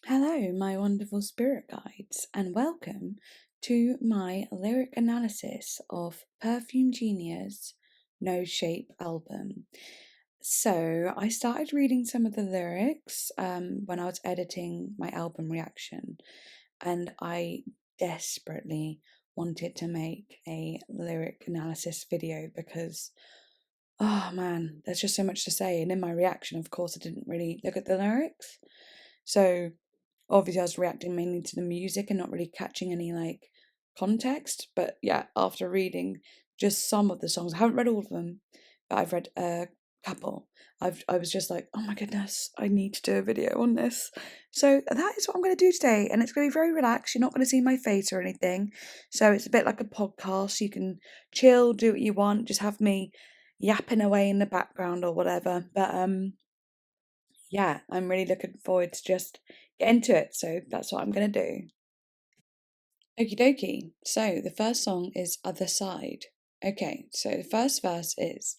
Hello, my wonderful spirit guides, and welcome to my lyric analysis of Perfume Genius No Shape album. So, I started reading some of the lyrics when I was editing my album reaction, and I desperately wanted to make a lyric analysis video because, oh man, there's just so much to say. And in my reaction, of course, I didn't really look at the lyrics. So, obviously I was reacting mainly to the music and not really catching any context. But yeah, after reading just some of the songs, I haven't read all of them, but I've read a couple. I was just like, oh my goodness, I need to do a video on this. So that is what I'm going to do today, and it's going to be very relaxed. You're not going to see my face or anything, so it's a bit like a podcast. You can chill, do what you want, just have me yapping away in the background or whatever. But yeah, I'm really looking forward to just get into it. So that's what I'm going to do. Okie dokie. So the first song is Other Side. Okay, so the first verse is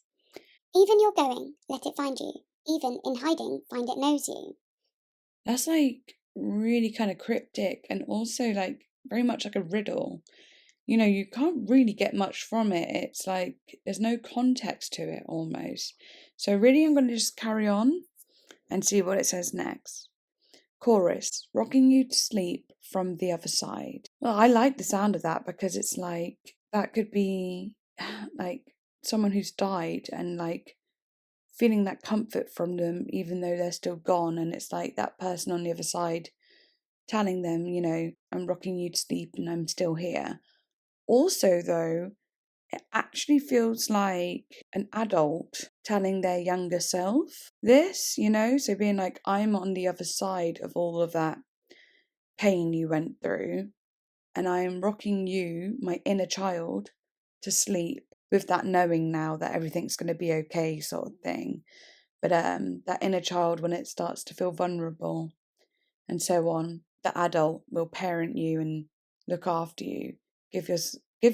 Even you're going, let it find you. Even in hiding, find it knows you. that's like really kind of cryptic and also like very much like a riddle. You know, you can't really get much from it. It's like there's no context to it almost. So really I'm going to just carry on and see what it says next. Chorus, rocking you to sleep from the other side. Well, I like the sound of that because it's like that could be like someone who's died and like feeling that comfort from them even though they're still gone, and it's like that person on the other side telling them, I'm rocking you to sleep and I'm still here. Also though, it actually feels like an adult telling their younger self this, so being like, I'm on the other side of all of that pain you went through, and I am rocking you, my inner child, to sleep with that knowing now that everything's going to be okay, sort of thing. But that inner child, when it starts to feel vulnerable and so on, the adult will parent you and look after you, give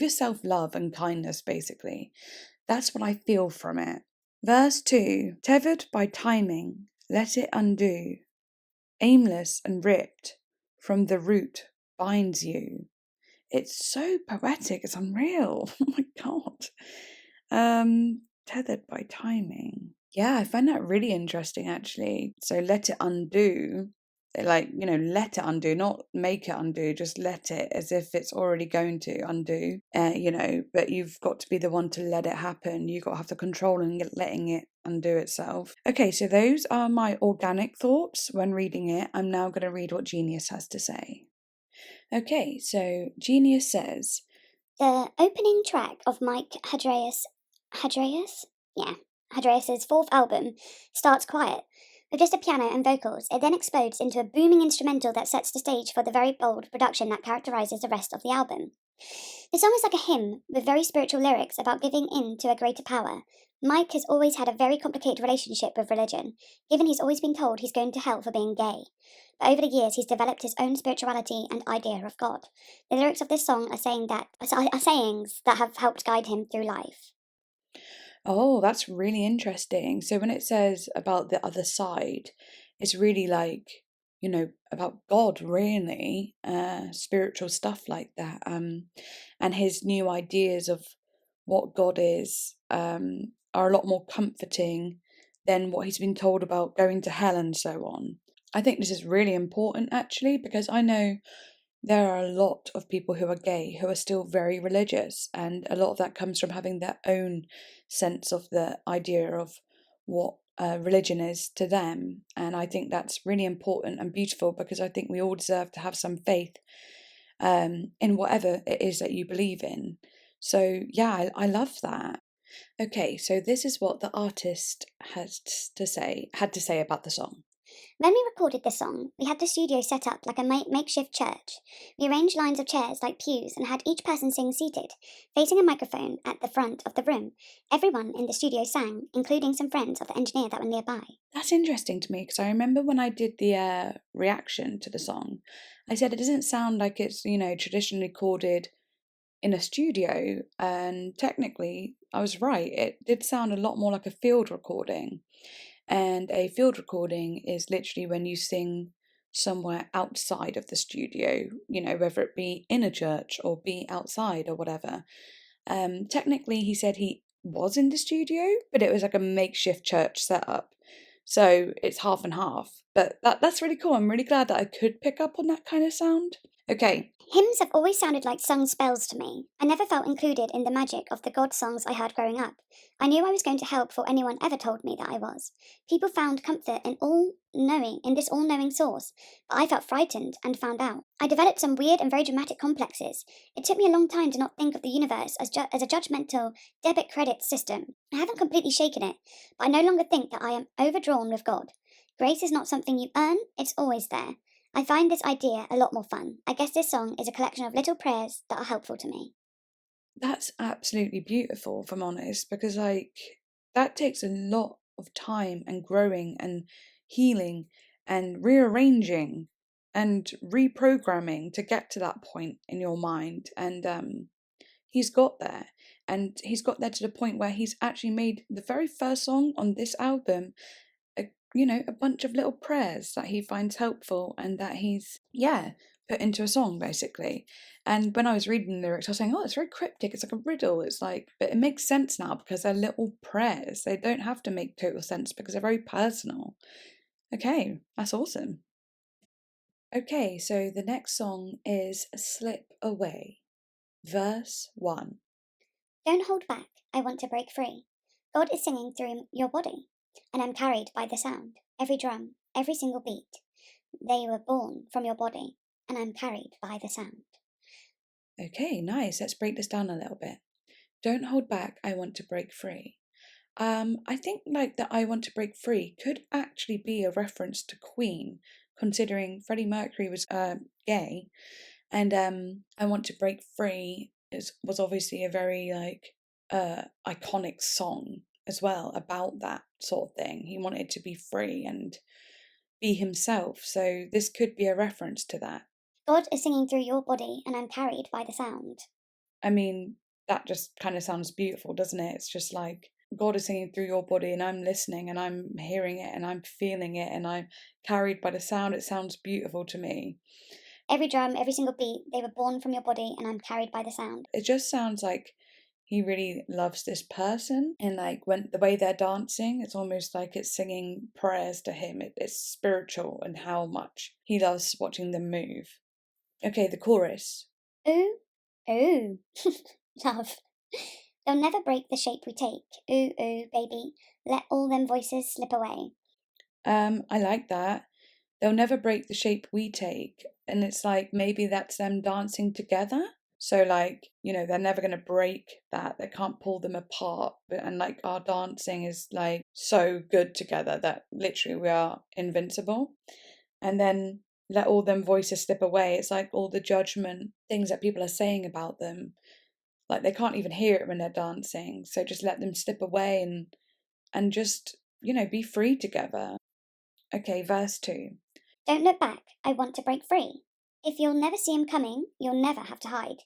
yourself love and kindness, basically. That's what I feel from it. Verse 2, tethered by timing, let it undo, aimless and ripped from the root binds you. It's so poetic, it's unreal. Oh my god. Tethered by timing. Yeah, I find that really interesting actually. So let it undo. Let it undo, not make it undo, just let it as if it's already going to undo. But you've got to be the one to let it happen. You've got to have the control and letting it undo itself. Okay, so those are my organic thoughts when reading it. I'm now going to read what Genius has to say. Okay, so Genius says, The opening track of Mike Hadreas's fourth album starts quiet, with just a piano and vocals. It then explodes into a booming instrumental that sets the stage for the very bold production that characterizes the rest of the album. The song is like a hymn with very spiritual lyrics about giving in to a greater power. Mike has always had a very complicated relationship with religion, given he's always been told he's going to hell for being gay. But over the years, he's developed his own spirituality and idea of God. The lyrics of this song are sayings that have helped guide him through life. oh, that's really interesting. So when it says about the other side, it's really like, about God, really, spiritual stuff like that. And his new ideas of what God is, are a lot more comforting than what he's been told about going to hell and so on. I think this is really important actually, because I know there are a lot of people who are gay who are still very religious, and a lot of that comes from having their own sense of the idea of what religion is to them. And I think that's really important and beautiful, because I think we all deserve to have some faith in whatever it is that you believe in. So, yeah, I love that. Okay, so this is what the artist had to say about the song. When we recorded this song, we had the studio set up like a makeshift church. We arranged lines of chairs like pews and had each person sing seated, facing a microphone at the front of the room. Everyone in the studio sang, including some friends of the engineer that were nearby. That's interesting to me, because I remember when I did the reaction to the song, I said it doesn't sound like it's, traditionally recorded in a studio. And technically, I was right. It did sound a lot more like a field recording. And a field recording is literally when you sing somewhere outside of the studio, whether it be in a church or be outside or whatever. Technically, he said he was in the studio, but it was like a makeshift church setup. So it's half and half. But that's really cool. I'm really glad that I could pick up on that kind of sound. Okay. Hymns have always sounded like sung spells to me. I never felt included in the magic of the God songs I heard growing up. I knew I was going to hell before anyone ever told me that I was. People found comfort in this all-knowing source, but I felt frightened and found out. I developed some weird and very dramatic complexes. It took me a long time to not think of the universe as a judgmental debit credit system. I haven't completely shaken it, but I no longer think that I am overdrawn with God. Grace is not something you earn, it's always there. I find this idea a lot more fun. I guess this song is a collection of little prayers that are helpful to me. That's absolutely beautiful, if I'm honest, because that takes a lot of time and growing and healing and rearranging and reprogramming to get to that point in your mind. And he's got there. And he's got there to the point where he's actually made the very first song on this album a bunch of little prayers that he finds helpful and that he's put into a song basically. And when I was reading the lyrics, I was saying, oh, it's very cryptic, it's like a riddle. It's like, but it makes sense now because they're little prayers. They don't have to make total sense because they're very personal. Okay, that's awesome. Okay, so the next song is Slip Away, verse 1. Don't hold back, I want to break free. God is singing through your body, and I'm carried by the sound. Every drum, every single beat. They were born from your body, and I'm carried by the sound. Okay, nice. Let's break this down a little bit. Don't hold back, I want to break free. I think like that I want to break free could actually be a reference to Queen, considering Freddie Mercury was gay, and I want to break free was obviously a very iconic song as well about that sort of thing. He wanted to be free and be himself, so this could be a reference to that. God is singing through your body, and I'm carried by the sound. I mean, that just kind of sounds beautiful, doesn't it? It's just like God is singing through your body, and I'm listening, and I'm hearing it, and I'm feeling it, and I'm carried by the sound. It sounds beautiful to me. Every drum, every single beat, they were born from your body, and I'm carried by the sound. It just sounds like he really loves this person, and like when the way they're dancing, it's almost like it's singing prayers to him. It's spiritual and how much he loves watching them move. Okay, the chorus. Ooh, ooh, love. They'll never break the shape we take. Ooh, ooh, baby, let all them voices slip away. I like that. They'll never break the shape we take. And it's like maybe that's them dancing together. So like, they're never gonna break that. They can't pull them apart. And like our dancing is like so good together that literally we are invincible. And then let all them voices slip away. It's like all the judgment, things that people are saying about them. Like they can't even hear it when they're dancing. So just let them slip away and just, be free together. Okay, verse 2. Don't look back, I want to break free. If you'll never see him coming, you'll never have to hide.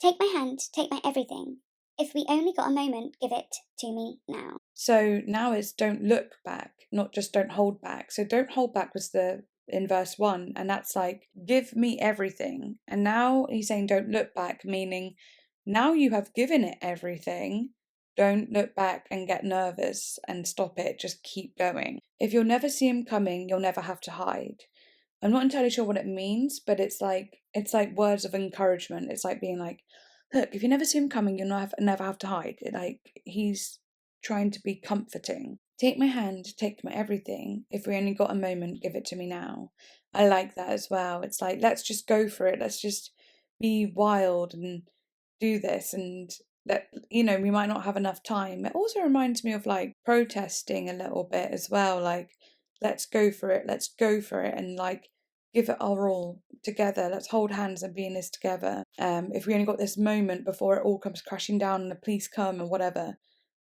Take my hand, take my everything. If we only got a moment, give it to me now. So now it's don't look back, not just don't hold back. So don't hold back was in verse 1, and that's like give me everything. And now he's saying don't look back, meaning now you have given it everything. Don't look back and get nervous and stop it. Just keep going. If you'll never see him coming, you'll never have to hide. I'm not entirely sure what it means, but it's like words of encouragement. It's like being like, look, if you never see him coming, you'll never have to hide. Like he's trying to be comforting. Take my hand, take my everything. If we only got a moment, give it to me now. I like that as well. It's like let's just go for it. Let's just be wild and do this, and that we might not have enough time. It also reminds me of like protesting a little bit as well. Like let's go for it. Let's go for it, and like give it our all together. Let's hold hands and be in this together. If we only got this moment before it all comes crashing down and the police come and whatever,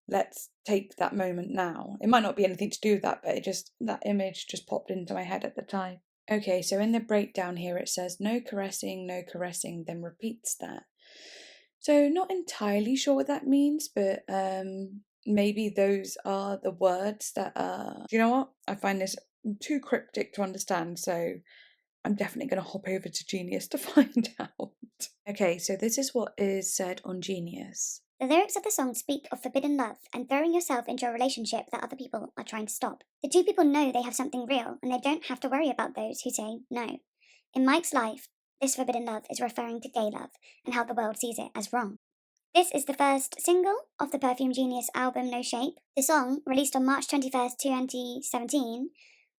let's take that moment now. It might not be anything to do with that, but that image just popped into my head at the time. Okay, so in the breakdown here it says no caressing, then repeats that. So not entirely sure what that means, but maybe those are the words that are. Do you know what? I find this too cryptic to understand, so I'm definitely going to hop over to Genius to find out. Okay, so this is what is said on Genius. The lyrics of the song speak of forbidden love and throwing yourself into a relationship that other people are trying to stop. The two people know they have something real and they don't have to worry about those who say no. In Mike's life, this forbidden love is referring to gay love and how the world sees it as wrong. This is the first single of the Perfume Genius album No Shape. The song, released on March 21st, 2017,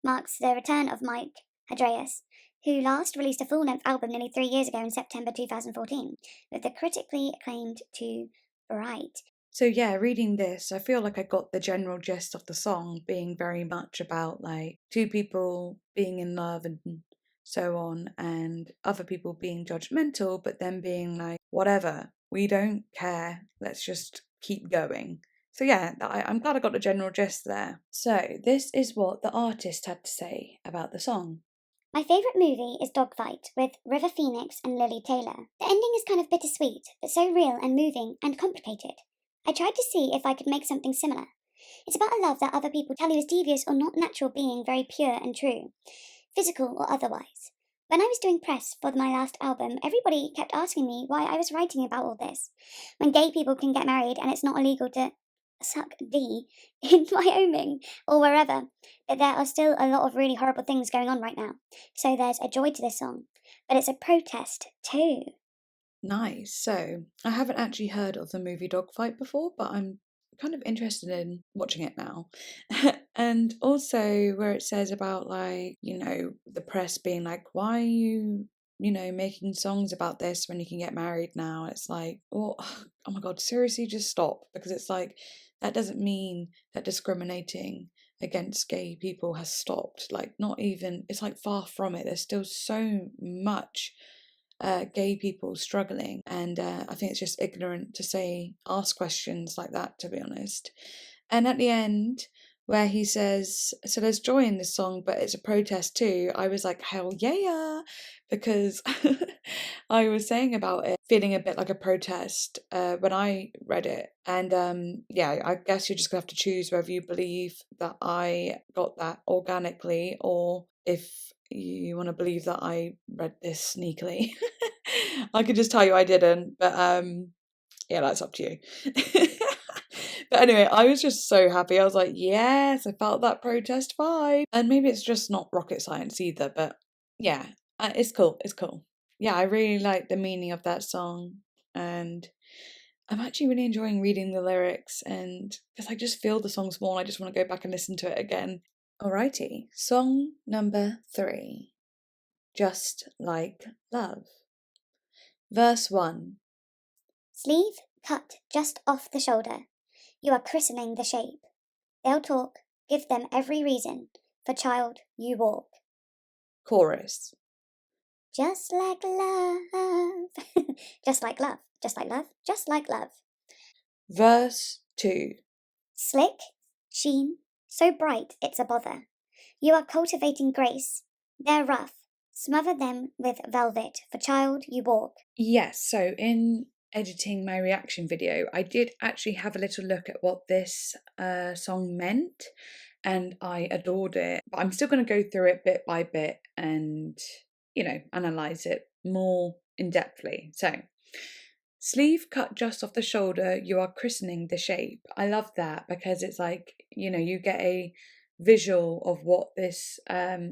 marks the return of Mike Hadreas, who last released a full-length album nearly 3 years ago in September 2014, with the critically acclaimed to Braid. So yeah, reading this, I feel like I got the general gist of the song being very much about like two people being in love and so on, and other people being judgmental, but then being like, whatever, we don't care, let's just keep going. So yeah, I'm glad I got the general gist there. So this is what the artist had to say about the song. My favourite movie is Dogfight, with River Phoenix and Lily Taylor. The ending is kind of bittersweet, but so real and moving and complicated. I tried to see if I could make something similar. It's about a love that other people tell you is devious or not natural being very pure and true, physical or otherwise. When I was doing press for my last album, everybody kept asking me why I was writing about all this, when gay people can get married and it's not illegal to suck D in Wyoming or wherever. But there are still a lot of really horrible things going on right now. So there's a joy to this song, but it's a protest too. Nice. So I haven't actually heard of the movie Dogfight before, but I'm kind of interested in watching it now. And also where it says about like, the press being like, why are you, making songs about this when you can get married now? It's like, oh my God, seriously, just stop. Because it's like, that doesn't mean that discriminating against gay people has stopped. Like, not even, it's like far from it. There's still so much gay people struggling, and I think it's just ignorant to ask questions like that, to be honest. And at the end, where he says, so there's joy in this song, but it's a protest too, I was like, hell yeah, because I was saying about it feeling a bit like a protest when I read it. And yeah, I guess you're just gonna have to choose whether you believe that I got that organically or if you want to believe that I read this sneakily. I could just tell you I didn't, but yeah, that's up to you. But anyway, I was just so happy. I was like, yes, I felt that protest vibe. And maybe it's just not rocket science either, but yeah, it's cool. It's cool. Yeah, I really like the meaning of that song, and I'm actually really enjoying reading the lyrics, and because I just feel the songs more, I just want to go back and listen to it again. Alrighty, song number 3, Just Like Love. Verse 1. Sleeve cut just off the shoulder. You are christening the shape. They'll talk, give them every reason. For child, you walk. Chorus. Just like love. Just like love. Just like love. Just like love. Verse 2. Slick, sheen, so bright it's a bother. You are cultivating grace. They're rough. Smother them with velvet. For child, you walk. Yes, so in editing my reaction video, I did actually have a little look at what this song meant, and I adored it. But I'm still going to go through it bit by bit and, analyze it more in depthly. So, sleeve cut just off the shoulder, you are christening the shape. I love that because it's like, you get a visual of what this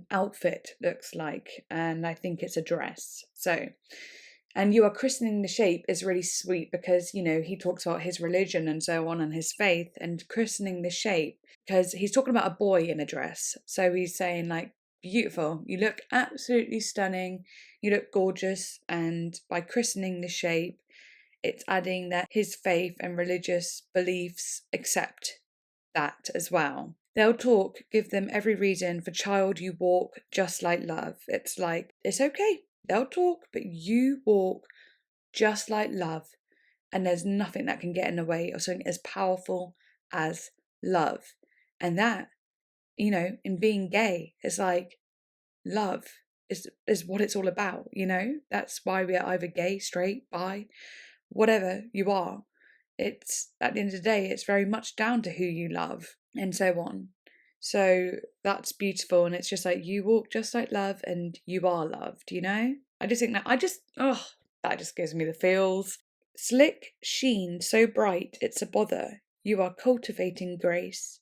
outfit looks like, and I think it's a dress. So, and you are christening the shape is really sweet because, he talks about his religion and so on and his faith, and christening the shape because he's talking about a boy in a dress. So he's saying like, beautiful, you look absolutely stunning, you look gorgeous, and by christening the shape, it's adding that his faith and religious beliefs accept that as well. They'll talk, give them every reason. For child, you walk just like love. It's like, it's okay. They'll talk, but you walk just like love. And there's nothing that can get in the way of something as powerful as love. And that, in being gay, is like love is what it's all about, That's why we are either gay, straight, bi, whatever you are. It's at the end of the day, it's very much down to who you love and so on. So that's beautiful. And it's just like, you walk just like love and you are loved, you know? I just think that, that just gives me the feels. Slick sheen so bright it's a bother. You are cultivating grace.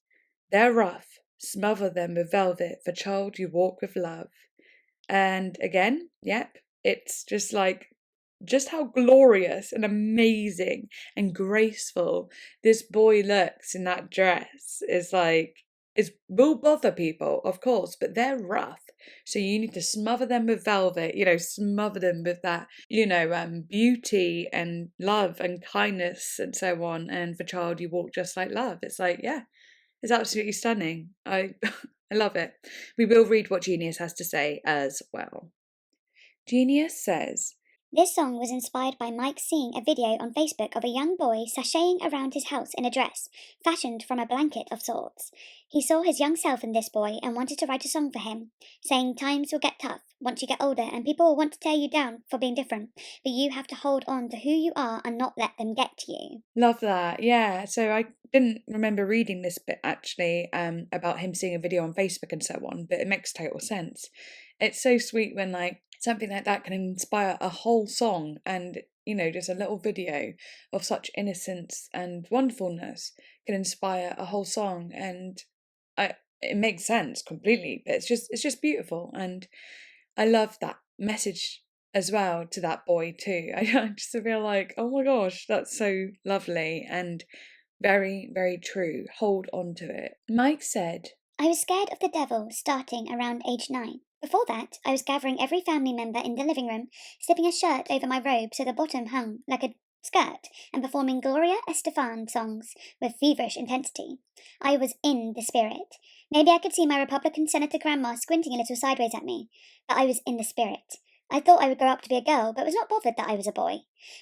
They're rough. Smother them with velvet. For child, you walk with love. And again, yep, it's just like, just how glorious and amazing and graceful this boy looks in that dress is like, it will bother people, of course, but they're rough. So you need to smother them with velvet, smother them with that, beauty and love and kindness and so on. And for child, you walk just like love. It's like, yeah, it's absolutely stunning. I I love it. We will read what Genius has to say as well. Genius says, This song was inspired by Mike seeing a video on Facebook of a young boy sashaying around his house in a dress, fashioned from a blanket of sorts. He saw his young self in this boy and wanted to write a song for him, saying times will get tough once you get older and people will want to tear you down for being different, but you have to hold on to who you are and not let them get to you. love that. Yeah. So I didn't remember reading this bit actually, about him seeing a video on Facebook and so on, but it makes total sense. It's so sweet when like something like that can inspire a whole song and just a little video of such innocence and wonderfulness can inspire a whole song, and it makes sense completely, but it's just beautiful, and I love that message as well to that boy too. I just feel like, oh my gosh, that's so lovely and very, very true. Hold on to it. Mike said, I was scared of the devil starting around age 9. Before that, I was gathering every family member in the living room, slipping a shirt over my robe so the bottom hung like a skirt, and performing Gloria Estefan songs with feverish intensity. I was in the spirit. Maybe I could see my Republican Senator grandma squinting a little sideways at me, but I was in the spirit. I thought I would grow up to be a girl, but was not bothered that I was a boy.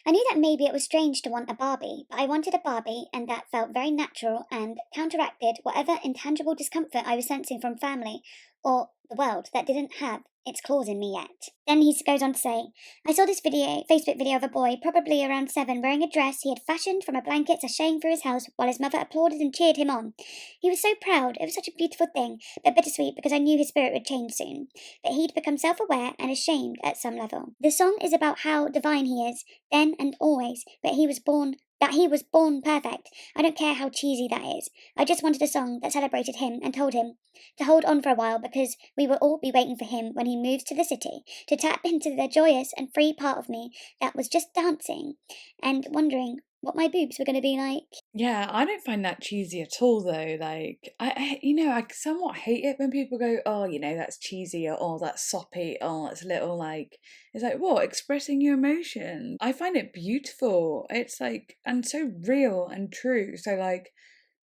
I knew that maybe it was strange to want a Barbie, but I wanted a Barbie, and that felt very natural and counteracted whatever intangible discomfort I was sensing from family or the world that didn't have its claws in me yet. Then he goes on to say, I saw this Facebook video of a boy, probably around 7, wearing a dress he had fashioned from a blanket sashaying through his house while his mother applauded and cheered him on. He was so proud. It was such a beautiful thing, but bittersweet because I knew his spirit would change soon. That he'd become self-aware and ashamed at some level. The song is about how divine he is, then and always, but he was born perfect. I don't care how cheesy that is. I just wanted a song that celebrated him and told him to hold on for a while because we will all be waiting for him when he moves to the city, to tap into the joyous and free part of me that was just dancing and wondering what my boobs were going to be like. yeah, I don't find that cheesy at all though. Like, I somewhat hate it when people go, oh, that's cheesy, or oh, that's soppy, oh, it's a little like, it's like, what, expressing your emotion? I find it beautiful. It's like, and so real and true. So like,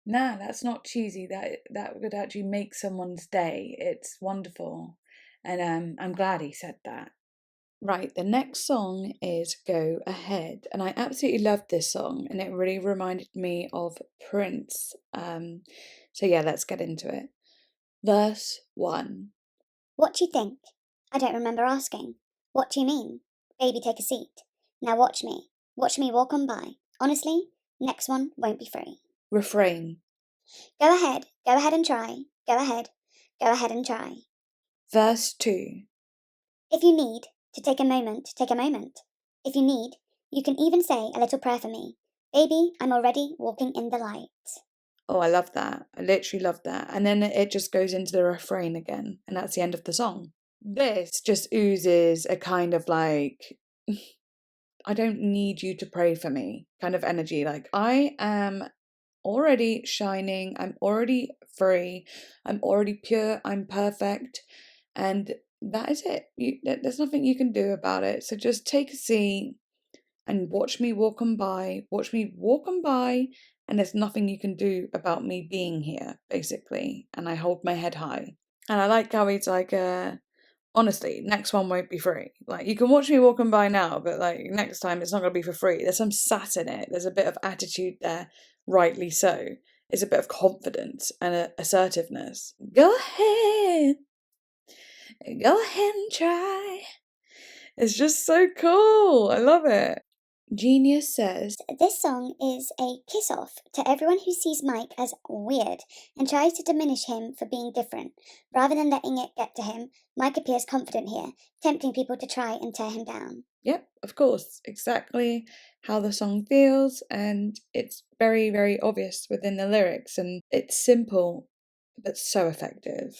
nah, that's not cheesy. That would actually make someone's day. It's wonderful. And I'm glad he said that. Right, the next song is Go Ahead, and I absolutely loved this song, and it really reminded me of Prince. So yeah, let's get into it. Verse 1. What do you think? I don't remember asking. What do you mean? Baby, take a seat. Now watch me. Watch me walk on by. Honestly, next one won't be free. Refrain. Go ahead and try. Go ahead and try. Verse 2. If you need to take a moment, take a moment. If you need, you can even say a little prayer for me. Baby, I'm already walking in the light. Oh, I love that. I literally love that. And then it just goes into the refrain again, and that's the end of the song. This just oozes a kind of like, I don't need you to pray for me kind of energy. Like, I am already shining, I'm already free, I'm already pure, I'm perfect, and that is it. There's nothing you can do about it. So just take a seat and watch me walk on by. Watch me walk on by, and there's nothing you can do about me being here, basically. And I hold my head high. And I like how he's like, honestly, next one won't be free. Like, you can watch me walking by now, but like next time it's not gonna be for free. There's some sass in it. There's a bit of attitude there, rightly so. It's a bit of confidence and assertiveness. Go ahead and try. It's just so cool. I love it. Genius says, This song is a kiss off to everyone who sees Mike as weird and tries to diminish him for being different. Rather than letting it get to him, Mike appears confident here, tempting people to try and tear him down. yep, of course, exactly how the song feels, and it's very, very obvious within the lyrics, and it's simple but so effective.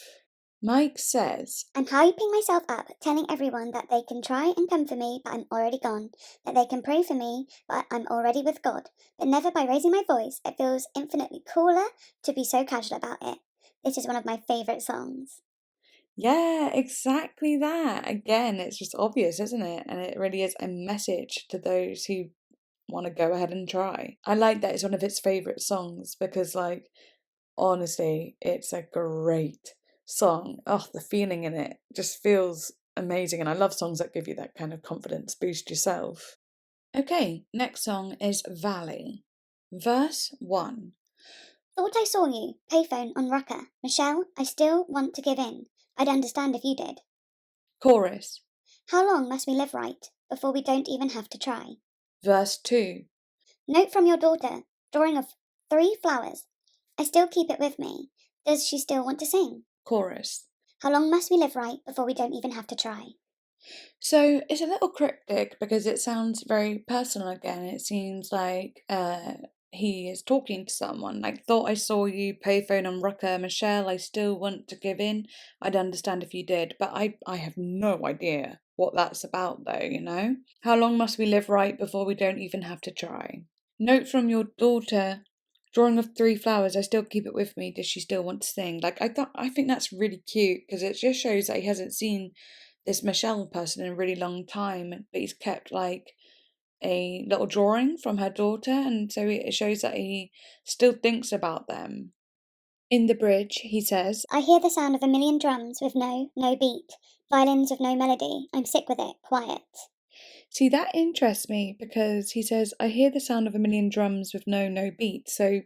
Mike says, I'm hyping myself up, telling everyone that they can try and come for me, but I'm already gone. That they can pray for me, but I'm already with God. But never by raising my voice. It feels infinitely cooler to be so casual about it. This is one of my favourite songs. yeah, exactly that. Again, it's just obvious, isn't it? And it really is a message to those who want to go ahead and try. I like that it's one of its favourite songs because, like, honestly, it's a great song. Oh, the feeling in it just feels amazing. And I love songs that give you that kind of confidence boost yourself. Okay, next song is Valley. Verse 1. Thought I saw you, payphone on rocker. Michelle, I still want to give in. I'd understand if you did. Chorus. How long must we live right before we don't even have to try? Verse 2. Note from your daughter, drawing of 3 flowers. I still keep it with me. Does she still want to sing? Chorus. How long must we live right before we don't even have to try? So it's a little cryptic because it sounds very personal again. It seems like he is talking to someone. Like, thought I saw you, payphone on rocker, Michelle, I still want to give in. I'd understand if you did, but I have no idea what that's about though, you know? How long must we live right before we don't even have to try? Note from your daughter, drawing of 3 flowers, I still keep it with me. Does she still want to sing? Like, I think that's really cute because it just shows that he hasn't seen this Michelle person in a really long time, but he's kept like a little drawing from her daughter, and so it shows that he still thinks about them. In the bridge, he says, I hear the sound of a million drums with no beat. Violins with no melody. I'm sick with it. Quiet. see, that interests me because he says, I hear the sound of a million drums with no beat. So,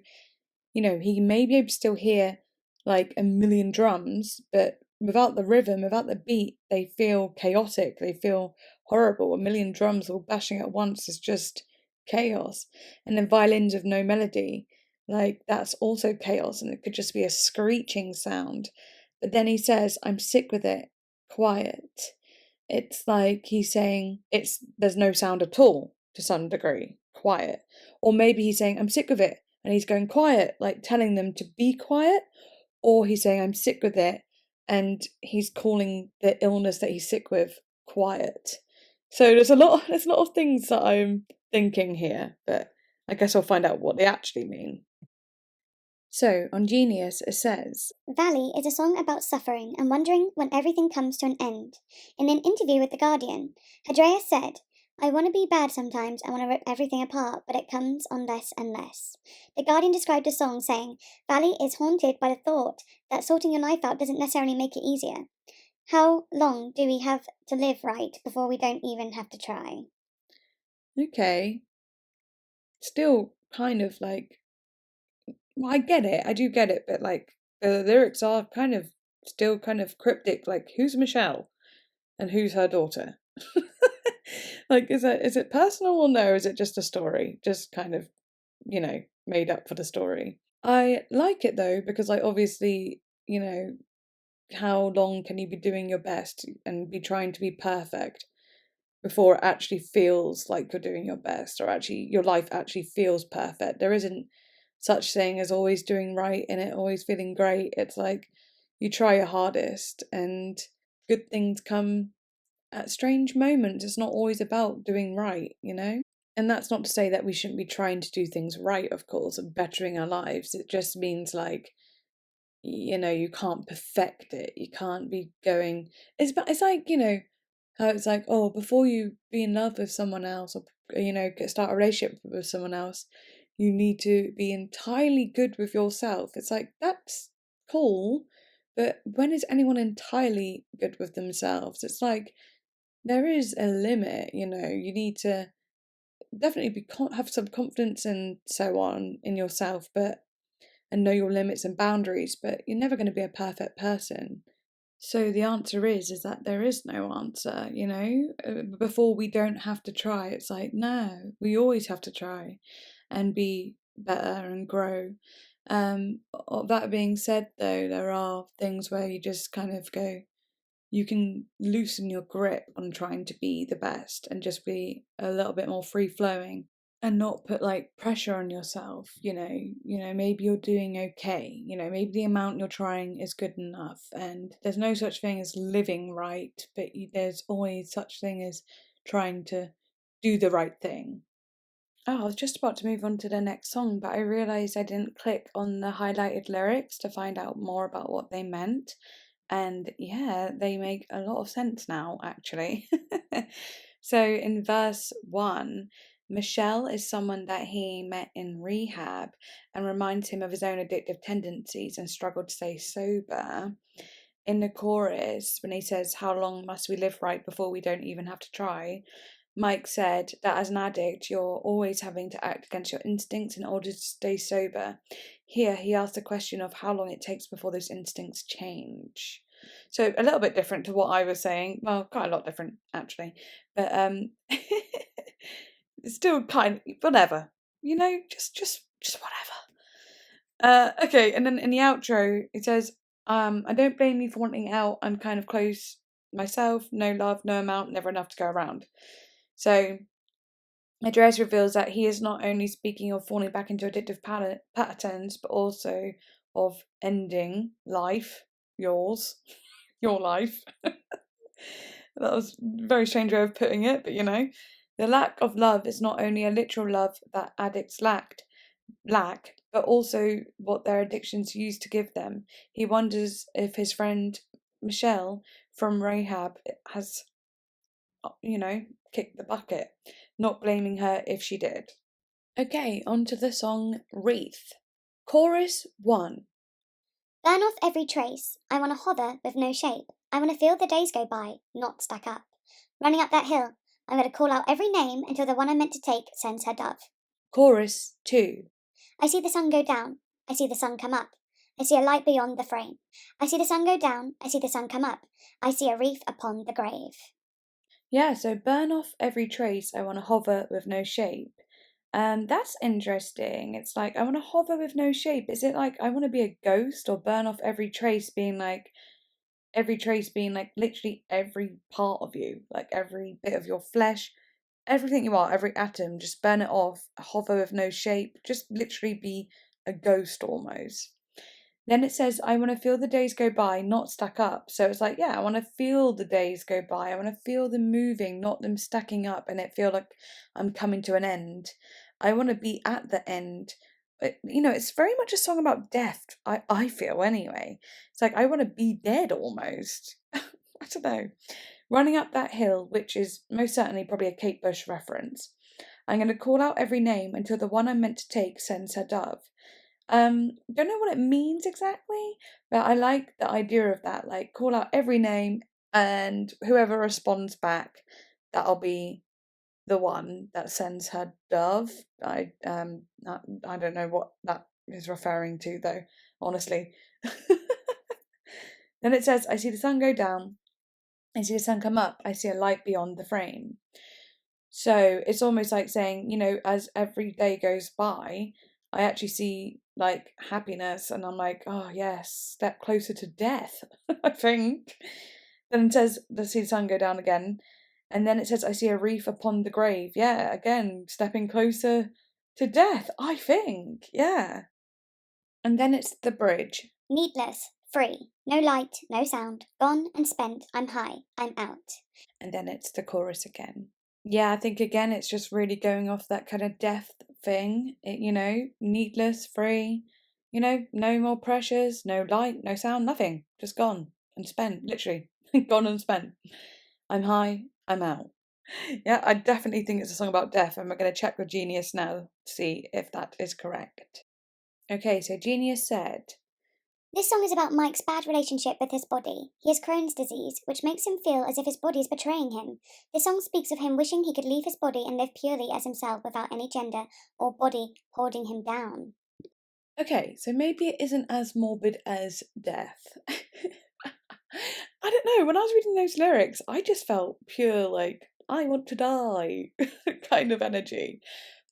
you know, he may be able to still hear like a million drums, but without the rhythm, without the beat, they feel chaotic, they feel horrible. A million drums all bashing at once is just chaos. And then violins with no melody, like that's also chaos, and it could just be a screeching sound. But then he says, I'm sick with it, quiet. It's like he's saying there's no sound at all to some degree, quiet. Or maybe he's saying, I'm sick of it, and he's going quiet, like telling them to be quiet, or he's saying, I'm sick with it, and he's calling the illness that he's sick with quiet. So there's a lot of things that I'm thinking here, but I guess I'll find out what they actually mean. So on Genius it says, Valley is a song about suffering and wondering when everything comes to an end. In an interview with The Guardian, Hadrea said, I want to be bad sometimes, I want to rip everything apart, but it comes on less and less. The Guardian described the song saying, Valley is haunted by the thought that sorting your life out doesn't necessarily make it easier. How long do we have to live right before we don't even have to try? okay, still kind of like, well, I get it, I do get it, but like the lyrics are kind of still kind of cryptic, like who's Michelle and who's her daughter? Like, is it personal or no? Is it just a story? Just kind of, you know, made up for the story. I like it though, because I obviously, you know, how long can you be doing your best and be trying to be perfect before it actually feels like you're doing your best, or actually your life actually feels perfect? There isn't such thing as always doing right and it always feeling great. It's like you try your hardest and good things come at strange moments. It's not always about doing right, you know? And that's not to say that we shouldn't be trying to do things right, of course, and bettering our lives. It just means like, you know, you can't perfect it. You can't be going. It's like, you know, how it's like, oh, before you be in love with someone else, or you know, start a relationship with someone else, you need to be entirely good with yourself. It's like that's cool, but when is anyone entirely good with themselves? It's like there is a limit, you know. You need to definitely have some confidence and so on in yourself, but and know your limits and boundaries. But you're never going to be a perfect person. So the answer is that there is no answer, before we don't have to try. It's like, no, we always have to try and be better and grow. That being said, though, there are things where you just kind of go, you can loosen your grip on trying to be the best and just be a little bit more free flowing and not put like pressure on yourself. Maybe you're doing okay, maybe the amount you're trying is good enough, and there's no such thing as living right, but there's always such thing as trying to do the right thing. Oh, I was just about to move on to the next song, but I realised I didn't click on the highlighted lyrics to find out more about what they meant. And yeah, they make a lot of sense now, actually. So in verse 1, Michelle is someone that he met in rehab and reminds him of his own addictive tendencies and struggle to stay sober. In the chorus, when he says, "How long must we live right before we don't even have to try?" Mike said that as an addict, you're always having to act against your instincts in order to stay sober. Here, he asked the question of how long it takes before those instincts change. So a little bit different to what I was saying. Well, quite a lot different, actually. But it's still kind of whatever. Just whatever. Okay, and then in the outro, it says, I don't blame you for wanting out. I'm kind of close myself. No love, no amount, never enough to go around. So Andreas reveals that he is not only speaking of falling back into addictive patterns, but also of ending life, your life. That was a very strange way of putting it, but the lack of love is not only a literal love that addicts lack, but also what their addictions used to give them. He wonders if his friend Michelle from rehab has, kicked the bucket, not blaming her if she did. Okay, on to the song Wreath. Chorus 1. Burn off every trace. I want to hover with no shape. I want to feel the days go by, not stack up. Running up that hill, I'm going to call out every name until the one I meant to take sends her dove. Chorus 2. I see the sun go down. I see the sun come up. I see a light beyond the frame. I see the sun go down. I see the sun come up. I see a wreath upon the grave. Yeah, so burn off every trace. I want to hover with no shape. That's interesting. It's like, I want to hover with no shape. Is it like I want to be a ghost, or burn off every trace being like literally every part of you, like every bit of your flesh, everything you are, every atom, just burn it off, hover with no shape, just literally be a ghost almost. Then it says, I want to feel the days go by, not stack up. So it's like, yeah, I want to feel the days go by. I want to feel them moving, not them stacking up and it feel like I'm coming to an end. I want to be at the end. It's very much a song about death, I feel anyway. It's like, I want to be dead almost. I don't know. Running up that hill, which is most certainly probably a Kate Bush reference. I'm going to call out every name until the one I'm meant to take sends her dove. Don't know what it means exactly, but I like the idea of that. Like, call out every name, and whoever responds back, that'll be the one that sends her dove. I don't know what that is referring to though, honestly. Then it says, I see the sun go down, I see the sun come up, I see a light beyond the frame. So it's almost like saying, as every day goes by, I actually see like happiness and I'm like, oh yes, step closer to death, I think. Then it says, I see the sun go down again. And then it says, I see a wreath upon the grave. Yeah, again, stepping closer to death, I think. Yeah. And then it's the bridge. Needless, free, no light, no sound, gone and spent, I'm high, I'm out. And then it's the chorus again. Yeah, I think again it's just really going off that kind of death thing. Needless, free, no more pressures, no light, no sound, nothing. Just gone and spent, literally. Gone and spent. I'm high, I'm out. Yeah, I definitely think it's a song about death, and we're going to check with Genius now to see if that is correct. Okay, so Genius said, This song is about Mike's bad relationship with his body. He has Crohn's disease, which makes him feel as if his body is betraying him. The song speaks of him wishing he could leave his body and live purely as himself without any gender or body holding him down. Okay, so maybe it isn't as morbid as death. know, when I was reading those lyrics, I just felt pure, like, I want to die kind of energy.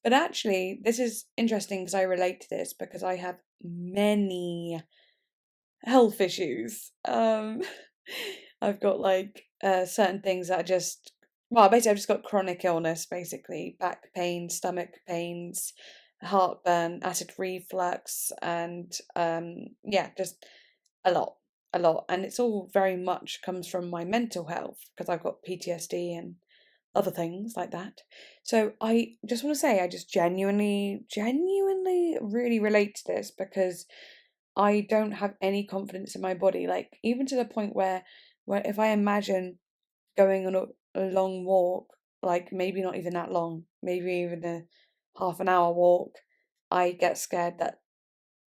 But actually, this is interesting because I relate to this because I have many health issues. I've got like certain things that are just, well, basically, I've just got chronic illness, basically back pain, stomach pains, heartburn, acid reflux, and yeah, just a lot, a lot. And it's all very much comes from my mental health because I've got PTSD and other things like that. So I just want to say, I just genuinely really relate to this because I don't have any confidence in my body. Like even to the point where if I imagine going on a long walk, like maybe not even that long, maybe even a half an hour walk, I get scared that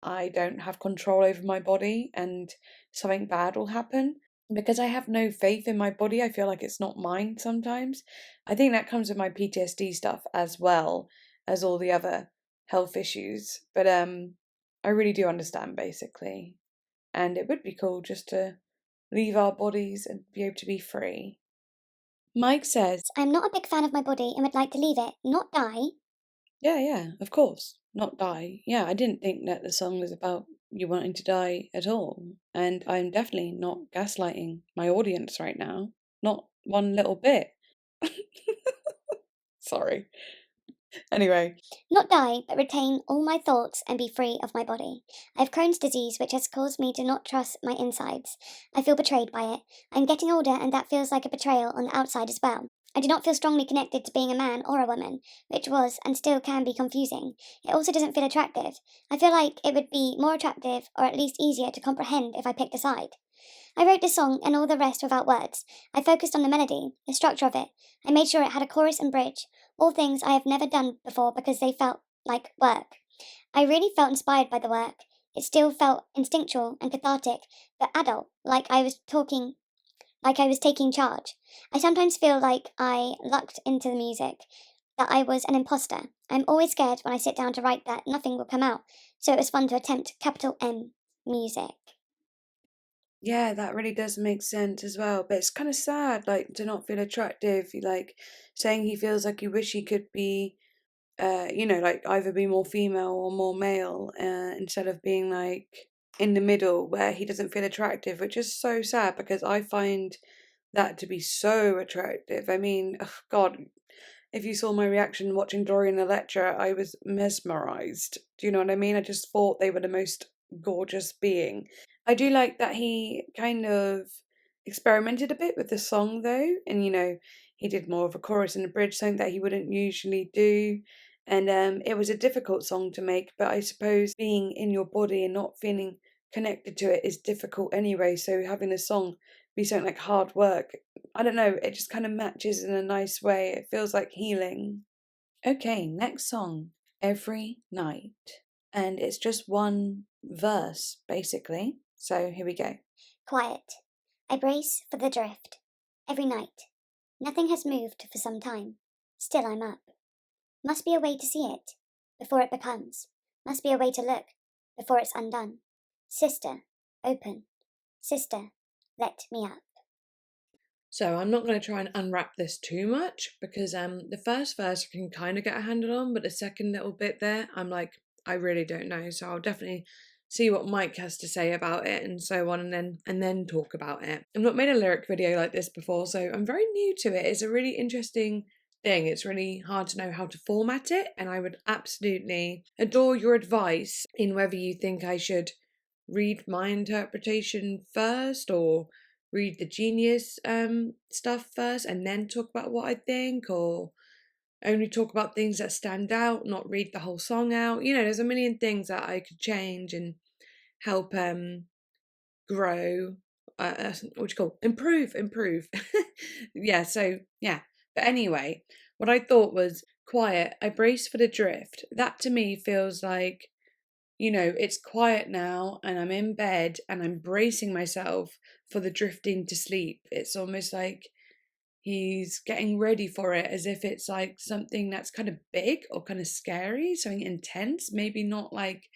I don't have control over my body and something bad will happen. Because I have no faith in my body, I feel like it's not mine sometimes. I think that comes with my PTSD stuff as well as all the other health issues. But I really do understand basically. And it would be cool just to leave our bodies and be able to be free. Mike says, I'm not a big fan of my body and would like to leave it, not die. yeah, of course, not die. Yeah, I didn't think that the song was about you wanting to die at all. And I'm definitely not gaslighting my audience right now. Not one little bit. Sorry. Anyway, Not die, but retain all my thoughts and be free of my body. I have Crohn's disease, which has caused me to not trust my insides. I feel betrayed by it. I'm getting older, and that feels like a betrayal on the outside as well. I do not feel strongly connected to being a man or a woman, which was and still can be confusing. It also doesn't feel attractive. I feel like it would be more attractive, or at least easier to comprehend if I picked a side. I wrote this song and all the rest without words. I focused on the melody, the structure of it. I made sure it had a chorus and bridge, all things I have never done before because they felt like work. I really felt inspired by the work. It still felt instinctual and cathartic, but adult, like I was taking charge. I sometimes feel like I lucked into the music, that I was an imposter. I'm always scared when I sit down to write that nothing will come out, so it was fun to attempt capital M music. yeah, that really does make sense as well. But it's kind of sad, like, to not feel attractive. Like, saying he feels like he wish he could be, like either be more female or more male, instead of being like in the middle where he doesn't feel attractive, which is so sad because I find that to be so attractive. I mean, oh God, if you saw my reaction watching Dorian the Lecturer, I was mesmerized. Do you know what I mean? I just thought they were the most gorgeous being. I do like that he kind of experimented a bit with the song though, and he did more of a chorus and a bridge, something that he wouldn't usually do. And it was a difficult song to make, but I suppose being in your body and not feeling connected to it is difficult anyway. So having the song be something like hard work, I don't know, it just kind of matches in a nice way. It feels like healing. Okay, next song, Every Night. And it's just one verse, basically. So here we go. Quiet. I brace for the drift. Every night. Nothing has moved for some time. Still I'm up. Must be a way to see it before it becomes. Must be a way to look before it's undone. Sister, open. Sister, let me up. So I'm not going to try and unwrap this too much because the first verse I can kind of get a handle on, but the second little bit there, I'm like, I really don't know. So I'll definitely see what Mike has to say about it and so on, and then talk about it. I've not made a lyric video like this before, so I'm very new to it. It's a really interesting thing. It's really hard to know how to format it, and I would absolutely adore your advice in whether you think I should read my interpretation first or read the Genius stuff first and then talk about what I think, or only talk about things that stand out, not read the whole song out. There's a million things that I could change and help grow. What do you call improve? Yeah. So yeah. But anyway, what I thought was quiet. I brace for the drift. That to me feels like it's quiet now and I'm in bed and I'm bracing myself for the drifting to sleep. It's almost like he's getting ready for it as if it's like something that's kind of big or kind of scary, something intense, maybe not like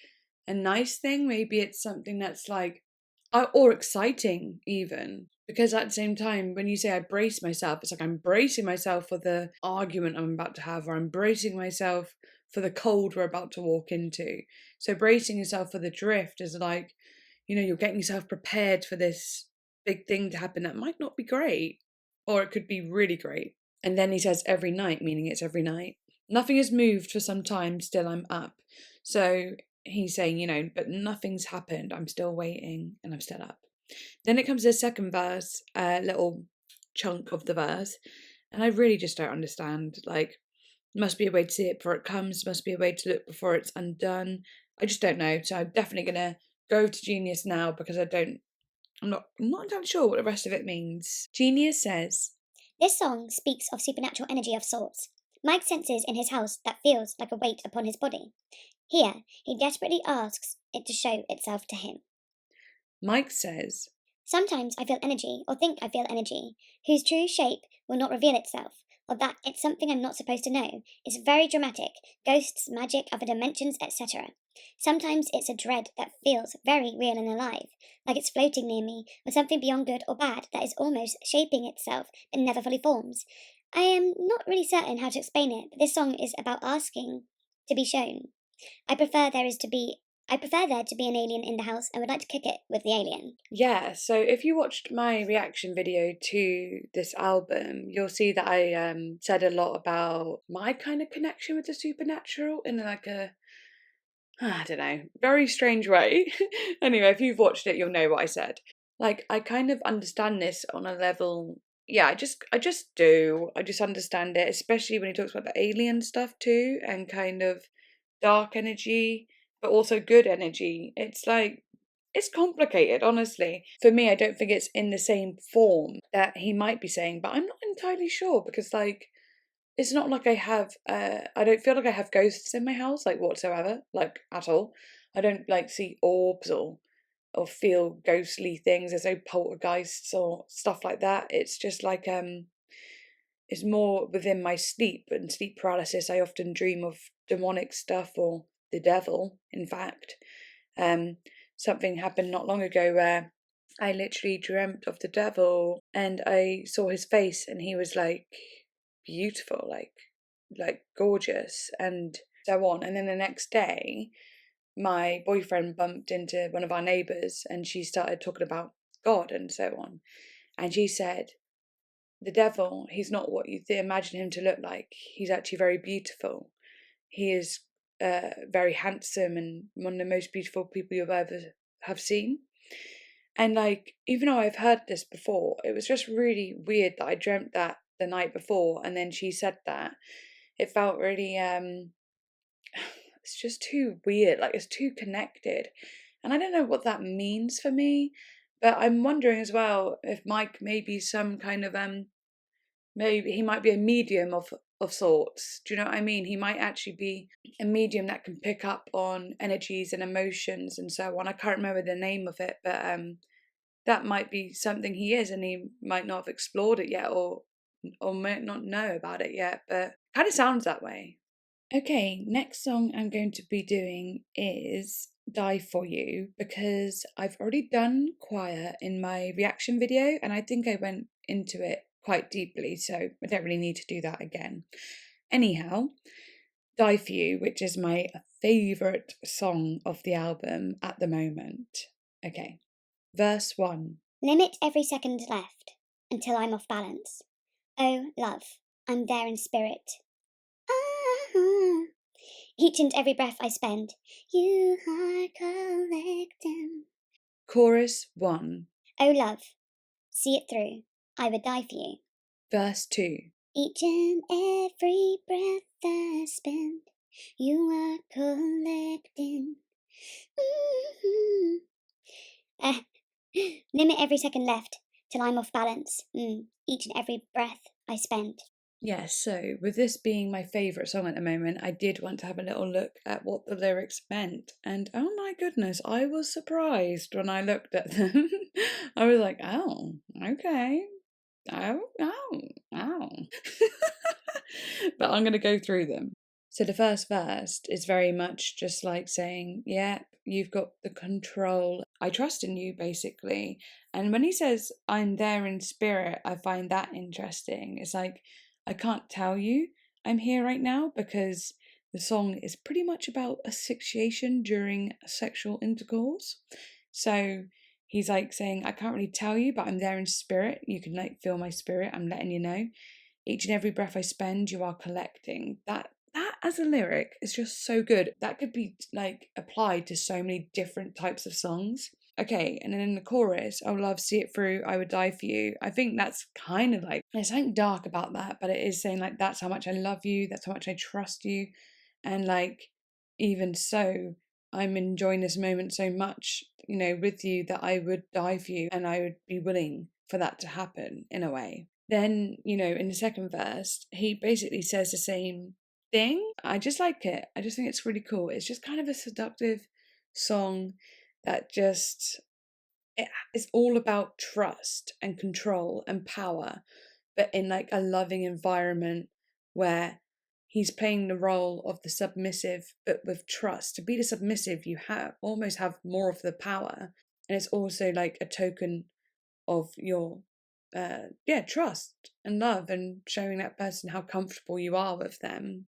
a nice thing. Maybe it's something that's like, or exciting even, Because at the same time, when you say I brace myself, it's like I'm bracing myself for the argument I'm about to have, or I'm bracing myself for the cold we're about to walk into. So bracing yourself for the drift is like, you're getting yourself prepared for this big thing to happen that might not be great, or it could be really great. And then he says every night, meaning it's every night. Nothing has moved for some time, still I'm up. So he's saying, but nothing's happened. I'm still waiting and I'm still up. Then it comes to the second verse, a little chunk of the verse, and I really just don't understand. Like, must be a way to see it before it comes, must be a way to look before it's undone. I just don't know. So I'm definitely gonna go to Genius now because I'm not entirely sure what the rest of it means. Genius says, This song speaks of supernatural energy of sorts. Mike senses in his house that feels like a weight upon his body. Here, he desperately asks it to show itself to him. Mike says, Sometimes I feel energy, or think I feel energy, whose true shape will not reveal itself, or that it's something I'm not supposed to know. It's very dramatic, ghosts, magic, other dimensions, etc. Sometimes it's a dread that feels very real and alive, like it's floating near me, or something beyond good or bad that is almost shaping itself but never fully forms. I am not really certain how to explain it, but this song is about asking to be shown. I prefer there to be an alien in the house and would like to kick it with the alien. yeah. So if you watched my reaction video to this album, you'll see that I said a lot about my kind of connection with the supernatural in like I don't know, very strange way. Anyway, if you've watched it, you'll know what I said. Like, I kind of understand this on a level. Yeah, I just do. I just understand it, especially when he talks about the alien stuff too, and kind of dark energy, but also good energy. It's like, it's complicated, honestly. For me, I don't think it's in the same form that he might be saying, but I'm not entirely sure because, like, it's not like I don't feel like I have ghosts in my house, like, whatsoever, like, at all. I don't, like, see orbs or feel ghostly things. There's no poltergeists or stuff like that. It's just like, it's more within my sleep and sleep paralysis. I often dream of demonic stuff or the devil, in fact. Um, Something happened not long ago where I literally dreamt of the devil and I saw his face and he was like beautiful, like gorgeous and so on. And then the next day, my boyfriend bumped into one of our neighbours and she started talking about God and so on. And she said, the devil, he's not what you imagine him to look like. He's actually very beautiful. He is very handsome and one of the most beautiful people you've ever have seen. And like, even though I've heard this before, it was just really weird that I dreamt that the night before and then she said that. It felt really it's just too weird, like it's too connected. And I don't know what that means for me, but I'm wondering as well if Mike may be some kind of maybe he might be a medium of sorts. Do you know what I mean? He might actually be a medium that can pick up on energies and emotions and so on. I can't remember the name of it, but that might be something he is, and he might not have explored it yet, or might not know about it yet. But kind of sounds that way. Okay, next song I'm going to be doing is Die For You because I've already done choir in my reaction video and I think I went into it quite deeply, so I don't really need to do that again. Anyhow, Die For You, which is my favourite song of the album at the moment. Okay, verse 1. Limit every second left until I'm off balance. Oh, love, I'm there in spirit. Ah, each and every breath I spend, you are collecting. Chorus 1. Oh, love, see it through. I would die for you. Verse 2. Each and every breath I spend, you are collecting. Limit every second left till I'm off balance. Each and every breath I spend. Yes, so with this being my favourite song at the moment, I did want to have a little look at what the lyrics meant. And oh my goodness, I was surprised when I looked at them. I was like, oh, okay. Oh. But I'm going to go through them. So the first verse is very much just like saying, yeah, you've got the control. I trust in you, basically. And when he says, I'm there in spirit, I find that interesting. It's like, I can't tell you I'm here right now because the song is pretty much about asphyxiation during sexual intercourse. So he's like saying, I can't really tell you, but I'm there in spirit. You can like feel my spirit. I'm letting you know. Each and every breath I spend, you are collecting. That as a lyric is just so good. That could be like applied to so many different types of songs. Okay, and then in the chorus, oh love, see it through, I would die for you. I think that's kind of like there's something dark about that, but it is saying like that's how much I love you, that's how much I trust you. And like even so, I'm enjoying this moment so much, with you that I would die for you and I would be willing for that to happen in a way. Then, in the second verse, he basically says the same thing. I just like it. I just think it's really cool. It's just kind of a seductive song that it's all about trust and control and power, but in like a loving environment where he's playing the role of the submissive, but with trust. To be the submissive, you almost have more of the power, and it's also like a token of your trust and love and showing that person how comfortable you are with them.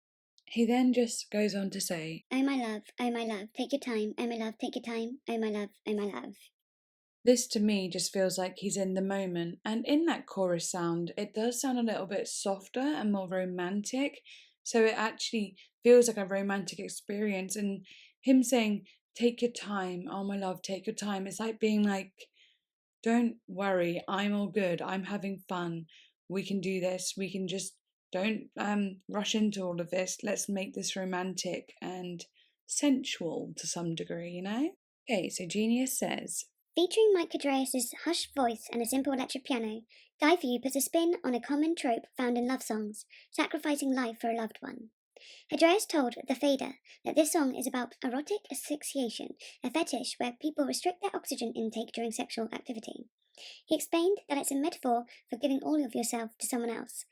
He then just goes on to say, Oh my love, take your time. Oh my love, take your time. Oh my love, oh my love. this to me just feels like he's in the moment. And in that chorus sound, it does sound a little bit softer and more romantic. So it actually feels like a romantic experience. And him saying, take your time, oh my love, take your time. It's like being like, don't worry, I'm all good. I'm having fun. We can do this. We can just don't rush into all of this. Let's make this romantic and sensual to some degree. Okay, so Genius says, Featuring Mike Cadreas' hushed voice and a simple electric piano, Die For You puts a spin on a common trope found in love songs, sacrificing life for a loved one. Cadreas told The Fader that this song is about erotic asphyxiation, a fetish where people restrict their oxygen intake during sexual activity. He explained that it's a metaphor for giving all of yourself to someone else.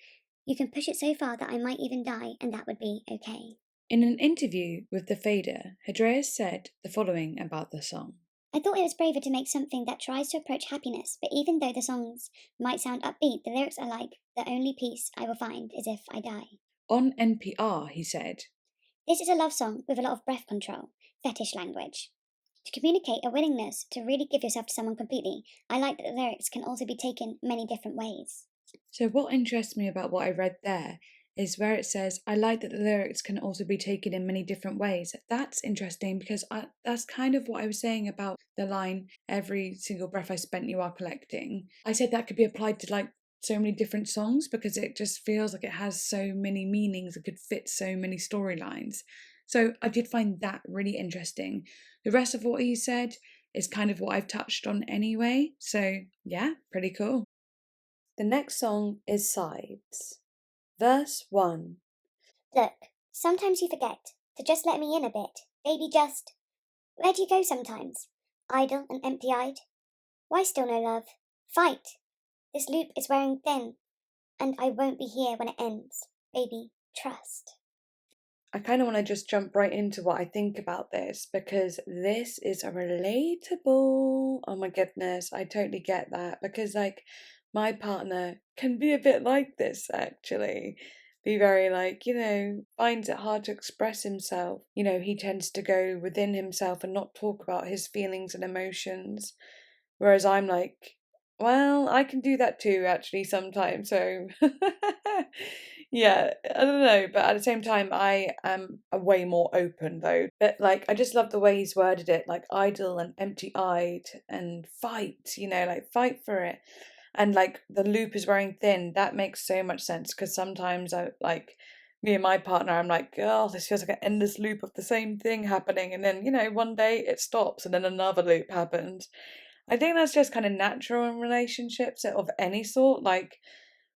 You can push it so far that I might even die, and that would be okay. in an interview with The Fader, Hadreas said the following about the song. I thought it was braver to make something that tries to approach happiness, but even though the songs might sound upbeat, the lyrics are like, the only peace I will find is if I die. On NPR, he said, This is a love song with a lot of breath control, fetish language. To communicate a willingness to really give yourself to someone completely, I like that the lyrics can also be taken many different ways. So what interests me about what I read there is where it says, I like that the lyrics can also be taken in many different ways. That's interesting because that's kind of what I was saying about the line, every single breath I spent you are collecting. I said that could be applied to like so many different songs because it just feels like it has so many meanings and could fit so many storylines. So I did find that really interesting. The rest of what he said is kind of what I've touched on anyway. So yeah, pretty cool. The next song is Sides. Verse 1. Look, sometimes you forget to just let me in a bit. Baby, just. Where do you go sometimes? Idle and empty eyed? Why still no love? Fight! This loop is wearing thin, and I won't be here when it ends. Baby, trust. I kind of want to just jump right into what I think about this because this is a relatable. Oh my goodness, I totally get that because, like, my partner can be a bit like this actually. Be very, like, finds it hard to express himself. He tends to go within himself and not talk about his feelings and emotions. Whereas I'm like, well, I can do that too, actually, sometimes. So, yeah, I don't know. But at the same time, I am a way more open, though. But, like, I just love the way he's worded it, like idle and empty eyed and fight, like fight for it. And, like, the loop is wearing thin. That makes so much sense because sometimes me and my partner, I'm like, oh, this feels like an endless loop of the same thing happening. And then, one day it stops and then another loop happens. I think that's just kind of natural in relationships of any sort. Like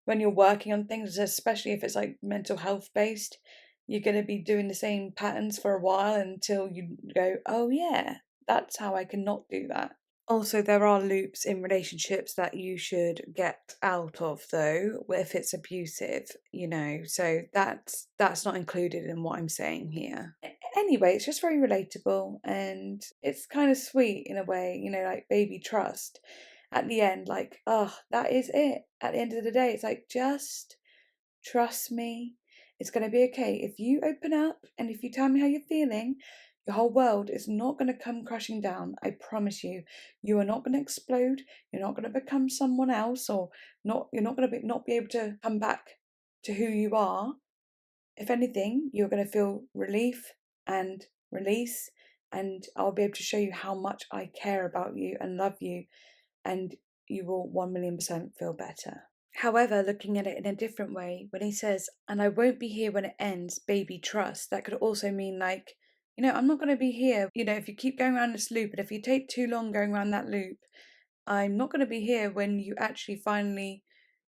when you're working on things, especially if it's like mental health based, you're going to be doing the same patterns for a while until you go, oh yeah, that's how I can not do that. Also, there are loops in relationships that you should get out of, though, if it's abusive, so that's not included in what I'm saying here. Anyway, it's just very relatable and it's kind of sweet in a way, like baby trust. At the end, like, oh, that is it. At the end of the day, it's like, just trust me. It's going to be okay. If you open up and if you tell me how you're feeling, your whole world is not going to come crashing down. I promise you. You are not going to explode. You're not going to become someone else, or not. You're not going to not be able to come back to who you are. If anything, you're going to feel relief and release, and I'll be able to show you how much I care about you and love you, and you will 1,000,000% feel better. However, looking at it in a different way, when he says, and I won't be here when it ends, baby trust, that could also mean like, I'm not going to be here, if you keep going around this loop, and if you take too long going around that loop, I'm not going to be here when you actually finally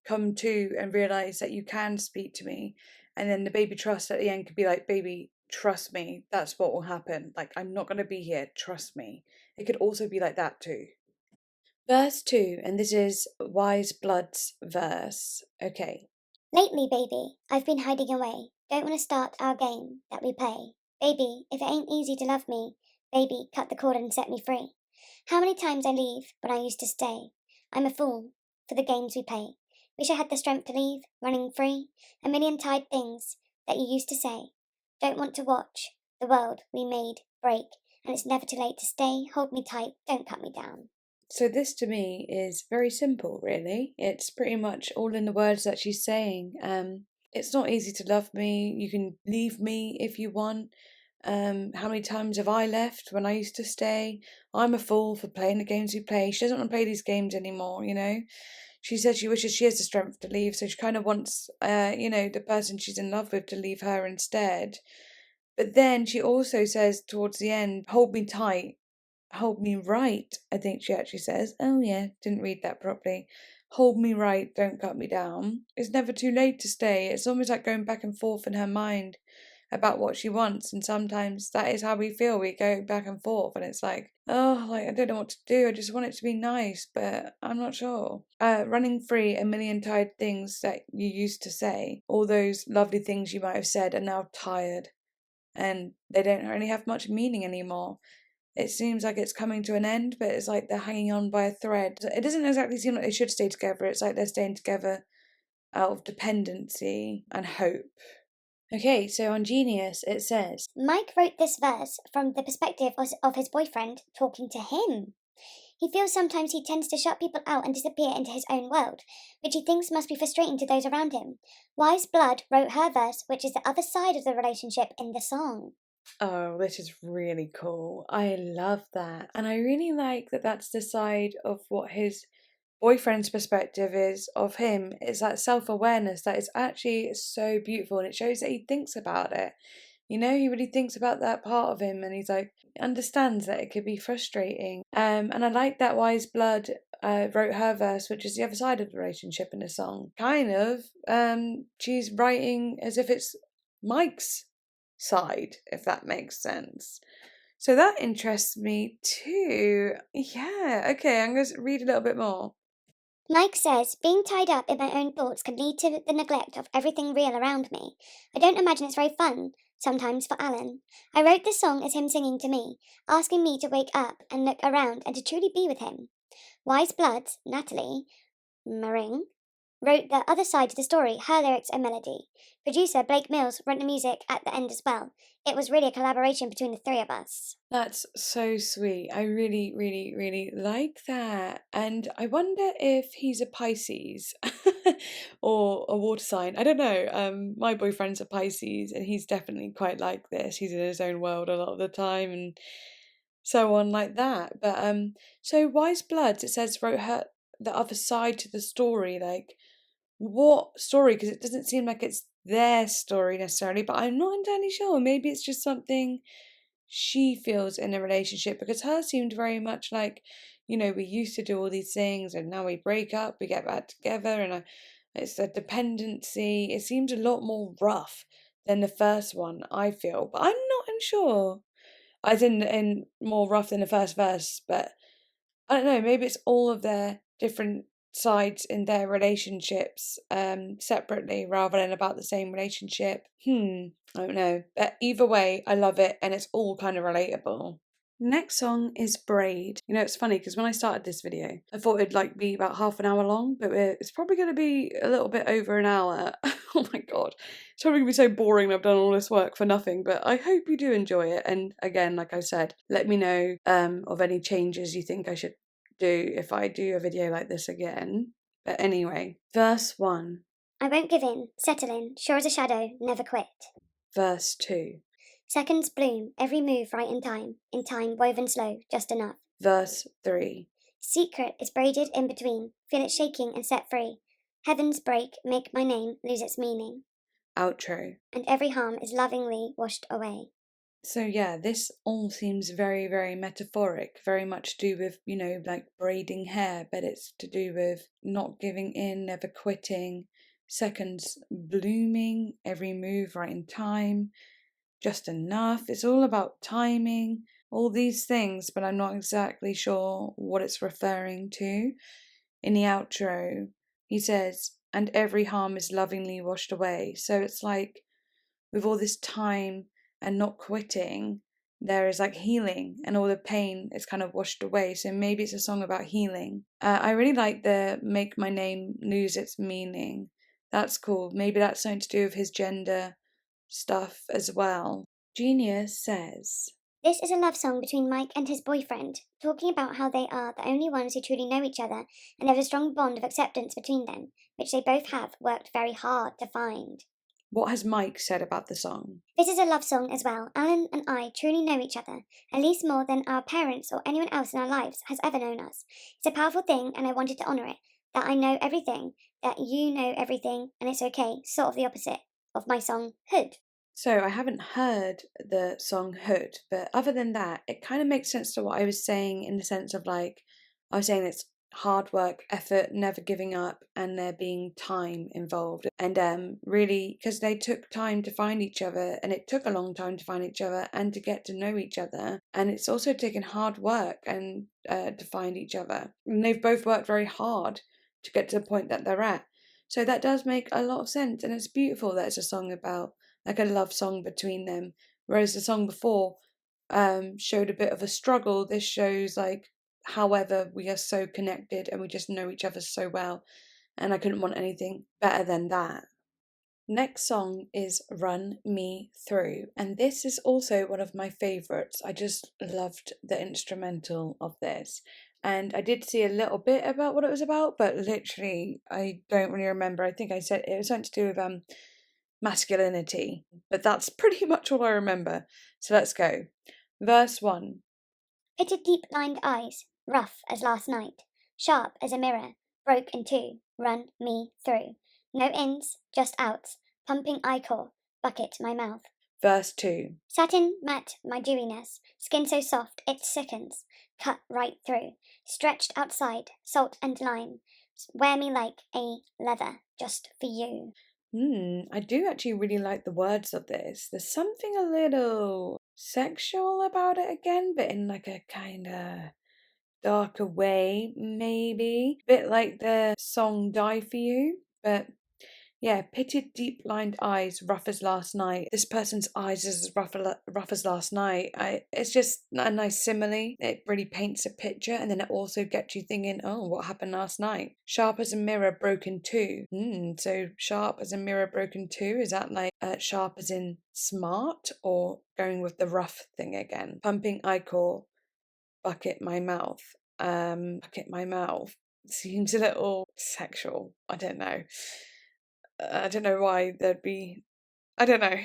come to and realize that you can speak to me. And then the baby trust at the end could be like, baby, trust me, that's what will happen. Like, I'm not going to be here, trust me. It could also be like that too. Verse 2, and this is Wise Blood's verse. Okay. Lately, baby, I've been hiding away. Don't want to start our game that we play. Baby, if it ain't easy to love me, baby, cut the cord and set me free. How many times I leave when I used to stay? I'm a fool for the games we play. Wish I had the strength to leave, running free. A million tired things that you used to say. Don't want to watch the world we made break, and it's never too late to stay. Hold me tight, don't cut me down. So this to me is very simple, really. It's pretty much all in the words that she's saying. It's not easy to love me. You can leave me if you want. How many times have I left when I used to stay? I'm a fool for playing the games we play. She doesn't want to play these games anymore, She said she wishes she has the strength to leave, so she kind of wants, the person she's in love with to leave her instead. But then she also says towards the end, hold me tight. Hold me right, I think she actually says. Oh, yeah, didn't read that properly. Hold me right, don't cut me down. It's never too late to stay. It's almost like going back and forth in her mind about what she wants. And sometimes that is how we feel. We go back and forth, and it's like, oh, like, I don't know what to do. I just want it to be nice, but I'm not sure. Running free, a million tired things that you used to say. All those lovely things you might have said are now tired, and they don't really have much meaning anymore. It seems like it's coming to an end, but it's like they're hanging on by a thread. It doesn't exactly seem like they should stay together. It's like they're staying together out of dependency and hope. Okay, so on Genius it says, Mike wrote this verse from the perspective of his boyfriend talking to him. He feels sometimes he tends to shut people out and disappear into his own world, which he thinks must be frustrating to those around him. Wise Blood wrote her verse, which is the other side of the relationship in the song. oh, this is really cool. I love that. And I really like that that's the side of what his boyfriend's perspective is of him. It's that self-awareness that is actually so beautiful, and it shows that he thinks about it. He really thinks about that part of him, and he's like, understands that it could be frustrating. And I like that Wise Blood wrote her verse, which is the other side of the relationship in the song. Kind of, she's writing as if it's Mike's side, if that makes sense. So that interests me too. Yeah, okay, I'm going to read a little bit more. Mike says, being tied up in my own thoughts can lead to the neglect of everything real around me. I don't imagine it's very fun, sometimes, for Alan. I wrote this song as him singing to me, asking me to wake up and look around and to truly be with him. Wise Blood's Natalie Maring wrote the other side to the story, her lyrics and melody. Producer Blake Mills wrote the music at the end as well. It was really a collaboration between the three of us. That's so sweet. I really, really, really like that. And I wonder if he's a Pisces or a water sign. I don't know. My boyfriend's a Pisces, and he's definitely quite like this. He's in his own world a lot of the time and so on like that. But so Wise Bloods, it says, wrote her the other side to the story. Like, what story? Because it doesn't seem like it's their story necessarily, but I'm not entirely sure. Maybe it's just something she feels in a relationship, because hers seemed very much like, we used to do all these things and now we break up, we get back together, and it's a dependency. It seems a lot more rough than the first one, I feel, but I'm not unsure. As in more rough than the first verse, but I don't know, maybe it's all of their different sides in their relationships separately rather than about the same relationship. I don't know. But either way, I love it and it's all kind of relatable. Next song is Braid. You know, it's funny because when I started this video, I thought it'd like be about half an hour long, but it's probably going to be a little bit over an hour. Oh my god. It's probably going to be so boring. I've done all this work for nothing, but I hope you do enjoy it. And again, like I said, let me know of any changes you think I should do if I do a video like this again. But anyway, verse 1. I won't give in, settle in, sure as a shadow, never quit. Verse 2. Seconds bloom, every move right in time woven slow, just enough. Verse 3. Secret is braided in between, feel it shaking and set free. Heavens break, make my name lose its meaning. Outro. And every harm is lovingly washed away. So yeah, this all seems very, very metaphoric, very much to do with, you know, like braiding hair, but it's to do with not giving in, never quitting, seconds blooming, every move right in time, just enough. It's all about timing, all these things, but I'm not exactly sure what it's referring to. In the outro, he says, and every harm is lovingly washed away. So it's like, with all this time and not quitting, there is like healing and all the pain is kind of washed away. So maybe it's a song about healing. I really like the make my name lose its meaning. That's cool. Maybe that's something to do with his gender stuff as well. Genius says, This is a love song between Mike and his boyfriend, talking about how they are the only ones who truly know each other and there's a strong bond of acceptance between them, which they both have worked very hard to find. what has Mike said about the song? This is a love song as well. Alan and I truly know each other, at least more than our parents or anyone else in our lives has ever known us. It's a powerful thing and I wanted to honour it, that I know everything, that you know everything, and it's okay, sort of the opposite of my song Hood. So I haven't heard the song Hood, but other than that, it kind of makes sense to what I was saying in the sense of like, I was saying it's hard work, effort, never giving up, and there being time involved. And really, because they took time to find each other, and it took a long time to find each other and to get to know each other. And it's also taken hard work and to find each other. And they've both worked very hard to get to the point that they're at. So that does make a lot of sense, and it's beautiful that it's a song about like a love song between them. Whereas the song before showed a bit of a struggle. This shows like, however, we are so connected and we just know each other so well. And I couldn't want anything better than that. Next song is Run Me Through, and this is also one of my favourites. I just loved the instrumental of this. And I did see a little bit about what it was about, but literally I don't really remember. I think I said it was something to do with masculinity, but that's pretty much all I remember. So let's go. Verse 1. Pitted deep lined eyes, rough as last night, sharp as a mirror, broke in two, run me through. No ins, just outs, pumping eye core, bucket my mouth. Verse 2. Satin matte my dewiness, skin so soft it sickens, cut right through, stretched outside, salt and lime, wear me like a leather, just for you. I do actually really like the words of this. There's something a little sexual about it again, but in like a kind of darker way, maybe. Bit like the song Die For You, but yeah, pitted, deep-lined eyes, rough as last night. This person's eyes is as rough as last night. It's just a nice simile. It really paints a picture, and then it also gets you thinking, oh, what happened last night? Sharp as a mirror, broken two. So sharp as a mirror, broken two. Is that like sharp as in smart, or going with the rough thing again? Pumping eye core, bucket my mouth. Bucket my mouth seems a little sexual. I don't know. I don't know why there'd be. I don't know.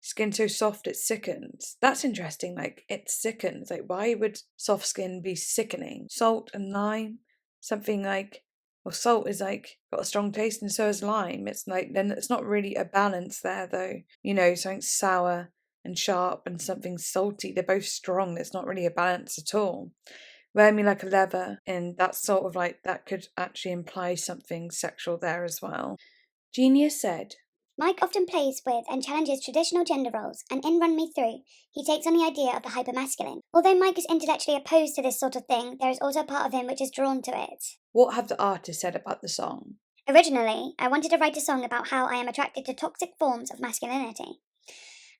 Skin so soft it sickens. That's interesting. Like, it sickens. Like, why would soft skin be sickening? Salt and lime. Something like. Well, salt is like got a strong taste, and so is lime. It's like, then it's not really a balance there, though. You know, something sour and sharp and something salty. They're both strong. There's not really a balance at all. Wear me like a leather, and that's sort of like, that could actually imply something sexual there as well. Genius said, Mike often plays with and challenges traditional gender roles, and in Run Me Through, he takes on the idea of the hypermasculine. Although Mike is intellectually opposed to this sort of thing, there is also a part of him which is drawn to it. What have the artists said about the song? Originally, I wanted to write a song about how I am attracted to toxic forms of masculinity.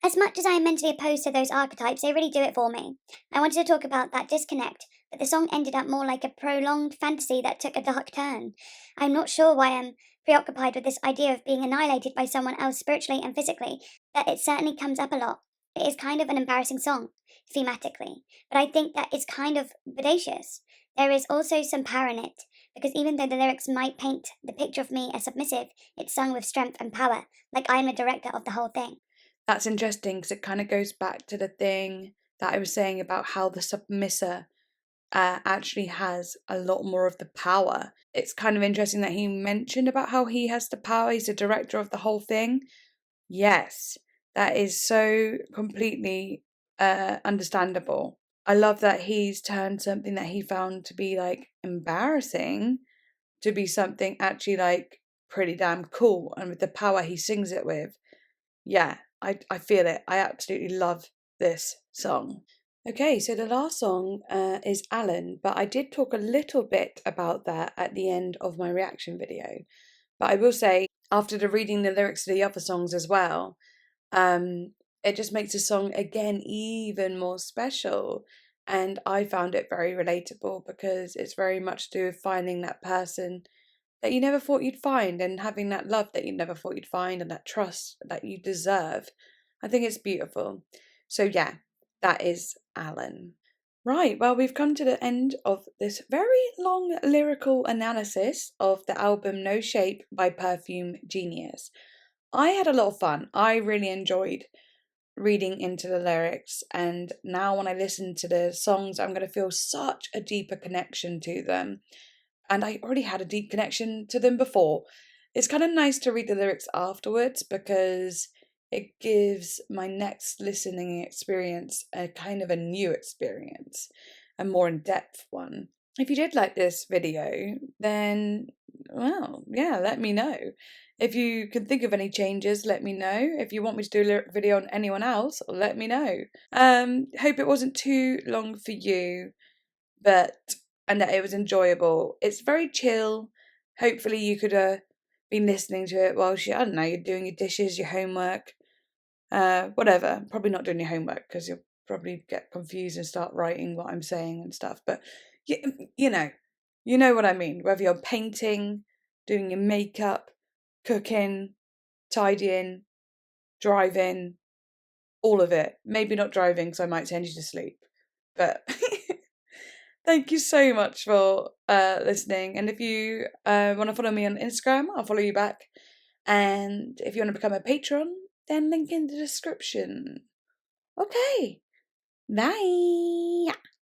As much as I am mentally opposed to those archetypes, they really do it for me. I wanted to talk about that disconnect, but the song ended up more like a prolonged fantasy that took a dark turn. I'm not sure why I'm preoccupied with this idea of being annihilated by someone else spiritually and physically, but it certainly comes up a lot. It is kind of an embarrassing song, thematically, but I think that it's kind of bodacious. There is also some power in it, because even though the lyrics might paint the picture of me as submissive, it's sung with strength and power, like I am the director of the whole thing. That's interesting because it kind of goes back to the thing that I was saying about how the submissive actually has a lot more of the power. It's kind of interesting that he mentioned about how he has the power, he's the director of the whole thing. Yes, that is so completely understandable. I love that he's turned something that he found to be like embarrassing to be something actually like pretty damn cool, and with the power he sings it with. Yeah, I feel it. I absolutely love this song. Okay, so the last song is Alan, but I did talk a little bit about that at the end of my reaction video. But I will say, after reading the lyrics to the other songs as well, it just makes the song again even more special. And I found it very relatable because it's very much to do with finding that person that you never thought you'd find and having that love that you never thought you'd find and that trust that you deserve. I think it's beautiful. So, yeah, that is Alan. Right, well, we've come to the end of this very long lyrical analysis of the album No Shape by Perfume Genius. I had a lot of fun. I really enjoyed reading into the lyrics, and now when I listen to the songs, I'm going to feel such a deeper connection to them. And I already had a deep connection to them before. It's kind of nice to read the lyrics afterwards because it gives my next listening experience a kind of a new experience, a more in-depth one. If you did like this video, then, well, yeah, let me know. If you can think of any changes, let me know. If you want me to do a lyric video on anyone else, let me know. Hope it wasn't too long for you, and that it was enjoyable. It's very chill. Hopefully you could been listening to it while I don't know, you're doing your dishes, your homework, whatever. Probably not doing your homework because you'll probably get confused and start writing what I'm saying and stuff. But you know what I mean. Whether you're painting, doing your makeup, cooking, tidying, driving, all of it. Maybe not driving because I might send you to sleep. But thank you so much for listening. And if you want to follow me on Instagram, I'll follow you back. And if you want to become a patron, then link in the description. Okay. Bye.